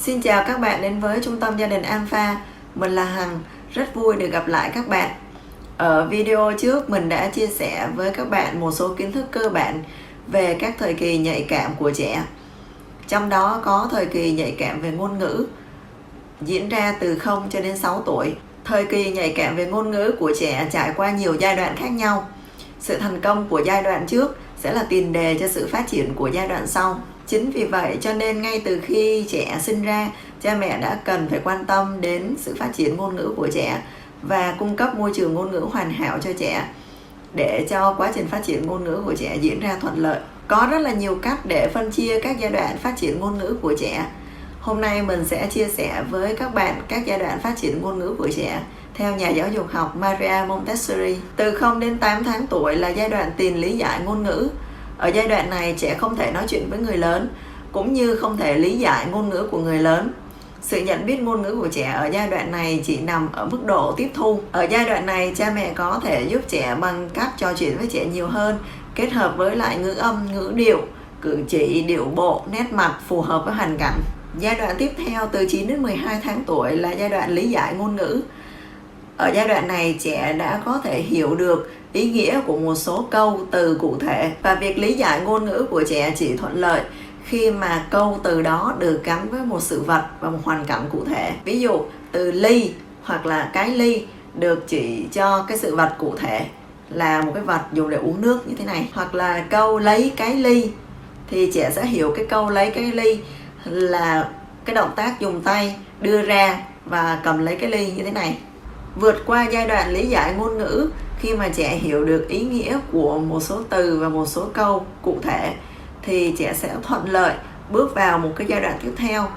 Xin chào các bạn đến với Trung tâm Gia đình Alpha. Mình là Hằng, rất vui được gặp lại các bạn. Ở video trước mình đã chia sẻ với các bạn một số kiến thức cơ bản về các thời kỳ nhạy cảm của trẻ. Trong đó có thời kỳ nhạy cảm về ngôn ngữ diễn ra từ 0 cho đến 6 tuổi. Thời kỳ nhạy cảm về ngôn ngữ của trẻ trải qua nhiều giai đoạn khác nhau. Sự thành công của giai đoạn trước sẽ là tiền đề cho sự phát triển của giai đoạn sau. Chính vì vậy cho nên ngay từ khi trẻ sinh ra, cha mẹ đã cần phải quan tâm đến sự phát triển ngôn ngữ của trẻ và cung cấp môi trường ngôn ngữ hoàn hảo cho trẻ để cho quá trình phát triển ngôn ngữ của trẻ diễn ra thuận lợi. Có rất là nhiều cách để phân chia các giai đoạn phát triển ngôn ngữ của trẻ. Hôm nay mình sẽ chia sẻ với các bạn các giai đoạn phát triển ngôn ngữ của trẻ theo nhà giáo dục học Maria Montessori. Từ 0 đến 8 tháng tuổi là giai đoạn tiền lý giải ngôn ngữ. Ở giai đoạn này trẻ không thể nói chuyện với người lớn, cũng như không thể lý giải ngôn ngữ của người lớn. Sự nhận biết ngôn ngữ của trẻ ở giai đoạn này chỉ nằm ở mức độ tiếp thu. Ở giai đoạn này, cha mẹ có thể giúp trẻ bằng cách trò chuyện với trẻ nhiều hơn, kết hợp với lại ngữ âm, ngữ điệu, cử chỉ, điệu bộ, nét mặt phù hợp với hoàn cảnh. Giai đoạn tiếp theo từ 9 đến 12 tháng tuổi là giai đoạn lý giải ngôn ngữ. Ở giai đoạn này, trẻ đã có thể hiểu được ý nghĩa của một số câu từ cụ thể, và việc lý giải ngôn ngữ của trẻ chỉ thuận lợi khi mà câu từ đó được gắn với một sự vật và một hoàn cảnh cụ thể. Ví dụ từ ly hoặc là cái ly được chỉ cho cái sự vật cụ thể là một cái vật dùng để uống nước như thế này, hoặc là câu lấy cái ly thì trẻ sẽ hiểu cái câu lấy cái ly là cái động tác dùng tay đưa ra và cầm lấy cái ly như thế này. Vượt qua giai đoạn lý giải ngôn ngữ, khi mà trẻ hiểu được ý nghĩa của một số từ và một số câu cụ thể thì trẻ sẽ thuận lợi bước vào một cái giai đoạn tiếp theo.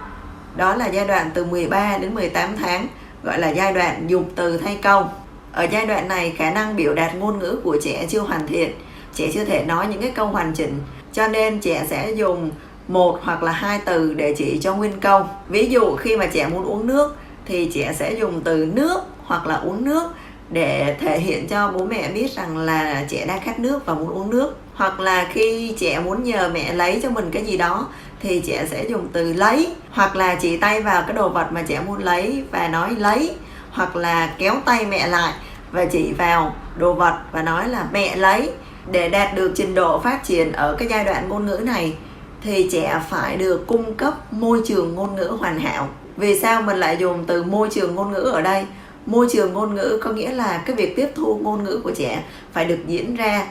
Đó là giai đoạn từ 13 đến 18 tháng, gọi là giai đoạn dùng từ thay câu. Ở giai đoạn này, khả năng biểu đạt ngôn ngữ của trẻ chưa hoàn thiện, trẻ chưa thể nói những cái câu hoàn chỉnh, cho nên trẻ sẽ dùng một hoặc là hai từ để chỉ cho nguyên câu. Ví dụ khi mà trẻ muốn uống nước thì trẻ sẽ dùng từ nước hoặc là uống nước để thể hiện cho bố mẹ biết rằng là trẻ đang khát nước và muốn uống nước. Hoặc là khi trẻ muốn nhờ mẹ lấy cho mình cái gì đó thì trẻ sẽ dùng từ lấy, hoặc là chỉ tay vào cái đồ vật mà trẻ muốn lấy và nói lấy, hoặc là kéo tay mẹ lại và chỉ vào đồ vật và nói là mẹ lấy. Để đạt được trình độ phát triển ở cái giai đoạn ngôn ngữ này thì trẻ phải được cung cấp môi trường ngôn ngữ hoàn hảo. Vì sao mình lại dùng từ môi trường ngôn ngữ ở đây? Môi trường ngôn ngữ có nghĩa là cái việc tiếp thu ngôn ngữ của trẻ phải được diễn ra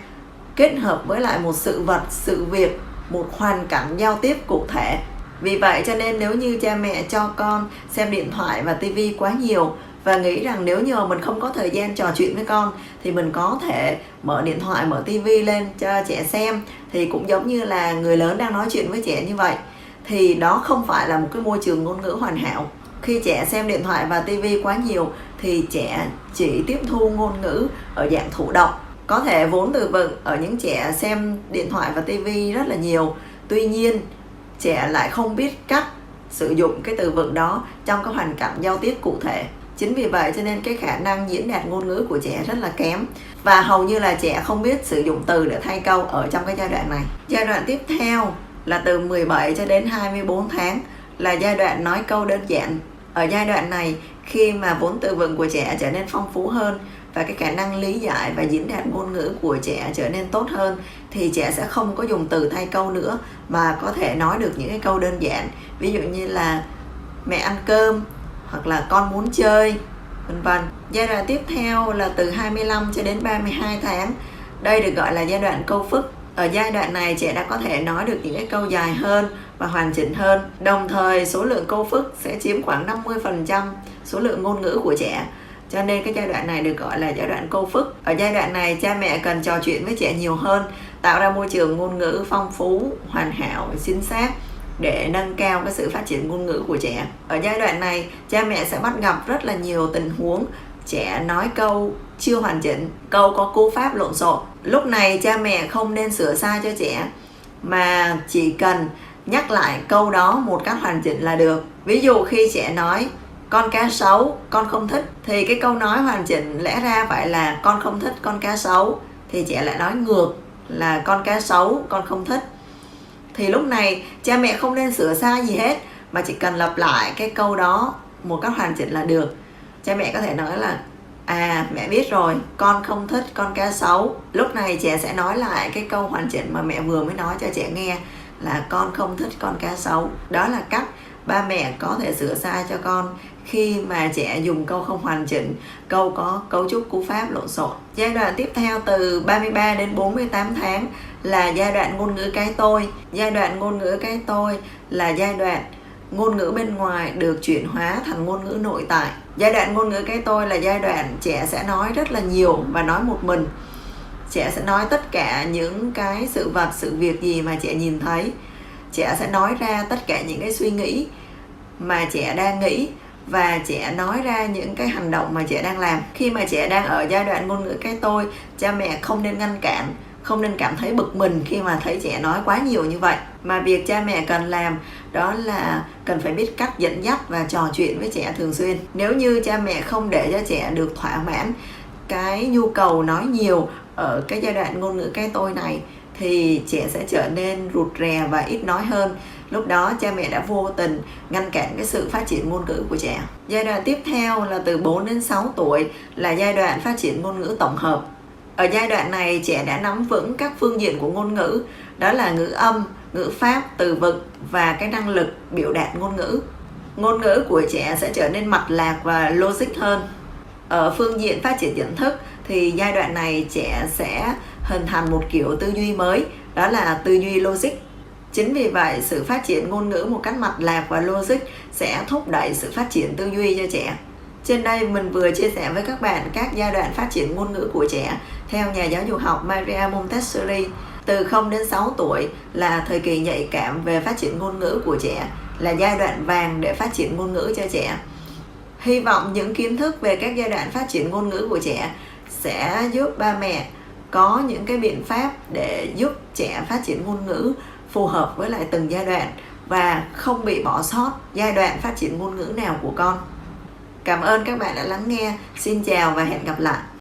kết hợp với lại một sự vật, sự việc, một hoàn cảnh giao tiếp cụ thể. Vì vậy cho nên nếu như cha mẹ cho con xem điện thoại và tivi quá nhiều và nghĩ rằng nếu như mình không có thời gian trò chuyện với con thì mình có thể mở điện thoại, mở tivi lên cho trẻ xem, thì cũng giống như là người lớn đang nói chuyện với trẻ như vậy, thì đó không phải là một cái môi trường ngôn ngữ hoàn hảo. Khi trẻ xem điện thoại và tivi quá nhiều thì trẻ chỉ tiếp thu ngôn ngữ ở dạng thụ động. Có thể vốn từ vựng ở những trẻ xem điện thoại và tivi rất là nhiều, tuy nhiên trẻ lại không biết cách sử dụng cái từ vựng đó trong cái hoàn cảnh giao tiếp cụ thể. Chính vì vậy cho nên cái khả năng diễn đạt ngôn ngữ của trẻ rất là kém, và hầu như là trẻ không biết sử dụng từ để thay câu ở trong cái giai đoạn này. Giai đoạn tiếp theo là từ 17 cho đến 24 tháng là giai đoạn nói câu đơn giản. Ở giai đoạn này, khi mà vốn từ vựng của trẻ trở nên phong phú hơn và cái khả năng lý giải và diễn đạt ngôn ngữ của trẻ trở nên tốt hơn thì trẻ sẽ không có dùng từ thay câu nữa mà có thể nói được những cái câu đơn giản. Ví dụ như là mẹ ăn cơm hoặc là con muốn chơi, vân vân. Giai đoạn tiếp theo là từ 25 cho đến 32 tháng. Đây được gọi là giai đoạn câu phức. Ở giai đoạn này trẻ đã có thể nói được những cái câu dài hơn và hoàn chỉnh hơn. Đồng thời số lượng câu phức sẽ chiếm khoảng 50% số lượng ngôn ngữ của trẻ. Cho nên cái giai đoạn này được gọi là giai đoạn câu phức. Ở giai đoạn này cha mẹ cần trò chuyện với trẻ nhiều hơn, tạo ra môi trường ngôn ngữ phong phú, hoàn hảo, chính xác để nâng cao cái sự phát triển ngôn ngữ của trẻ. Ở giai đoạn này cha mẹ sẽ bắt gặp rất là nhiều tình huống trẻ nói câu chưa hoàn chỉnh, câu có cú pháp lộn xộn. Lúc này cha mẹ không nên sửa sai cho trẻ mà chỉ cần nhắc lại câu đó một cách hoàn chỉnh là được. Ví dụ khi trẻ nói con cá sấu, con không thích, thì cái câu nói hoàn chỉnh lẽ ra phải là con không thích con cá sấu, thì trẻ lại nói ngược là con cá sấu, con không thích. Thì lúc này cha mẹ không nên sửa sai gì hết mà chỉ cần lặp lại cái câu đó một cách hoàn chỉnh là được. Cha mẹ có thể nói là mẹ biết rồi, con không thích con cá sấu. Lúc này trẻ sẽ nói lại cái câu hoàn chỉnh mà mẹ vừa mới nói cho trẻ nghe là con không thích con cá sấu. Đó là cách ba mẹ có thể sửa sai cho con khi mà trẻ dùng câu không hoàn chỉnh, câu có cấu trúc cú pháp lộn xộn. Giai đoạn tiếp theo từ 33 đến 48 tháng là giai đoạn ngôn ngữ cái tôi. Giai đoạn ngôn ngữ cái tôi là giai đoạn ngôn ngữ bên ngoài được chuyển hóa thành ngôn ngữ nội tại. Giai đoạn ngôn ngữ cái tôi là giai đoạn trẻ sẽ nói rất là nhiều và nói một mình. Trẻ sẽ nói tất cả những cái sự vật, sự việc gì mà trẻ nhìn thấy. Trẻ sẽ nói ra tất cả những cái suy nghĩ mà trẻ đang nghĩ, và trẻ nói ra những cái hành động mà trẻ đang làm. Khi mà trẻ đang ở giai đoạn ngôn ngữ cái tôi, cha mẹ không nên ngăn cản, không nên cảm thấy bực mình khi mà thấy trẻ nói quá nhiều như vậy. Mà việc cha mẹ cần làm đó là cần phải biết cách dẫn dắt và trò chuyện với trẻ thường xuyên. Nếu như cha mẹ không để cho trẻ được thỏa mãn cái nhu cầu nói nhiều ở cái giai đoạn ngôn ngữ cái tôi này thì trẻ sẽ trở nên rụt rè và ít nói hơn. Lúc đó cha mẹ đã vô tình ngăn cản cái sự phát triển ngôn ngữ của trẻ. Giai đoạn tiếp theo là từ 4 đến 6 tuổi là giai đoạn phát triển ngôn ngữ tổng hợp. Ở giai đoạn này trẻ đã nắm vững các phương diện của ngôn ngữ, đó là ngữ âm, ngữ pháp, từ vựng và cái năng lực biểu đạt ngôn ngữ. Ngôn ngữ của trẻ sẽ trở nên mạch lạc và logic hơn. Ở phương diện phát triển nhận thức thì giai đoạn này trẻ sẽ hình thành một kiểu tư duy mới, đó là tư duy logic. Chính vì vậy, sự phát triển ngôn ngữ một cách mạch lạc và logic sẽ thúc đẩy sự phát triển tư duy cho trẻ. Trên đây mình vừa chia sẻ với các bạn các giai đoạn phát triển ngôn ngữ của trẻ theo nhà giáo dục học Maria Montessori. Từ 0 đến 6 tuổi là thời kỳ nhạy cảm về phát triển ngôn ngữ của trẻ, là giai đoạn vàng để phát triển ngôn ngữ cho trẻ. Hy vọng những kiến thức về các giai đoạn phát triển ngôn ngữ của trẻ sẽ giúp ba mẹ có những cái biện pháp để giúp trẻ phát triển ngôn ngữ phù hợp với lại từng giai đoạn và không bị bỏ sót giai đoạn phát triển ngôn ngữ nào của con. Cảm ơn các bạn đã lắng nghe. Xin chào và hẹn gặp lại.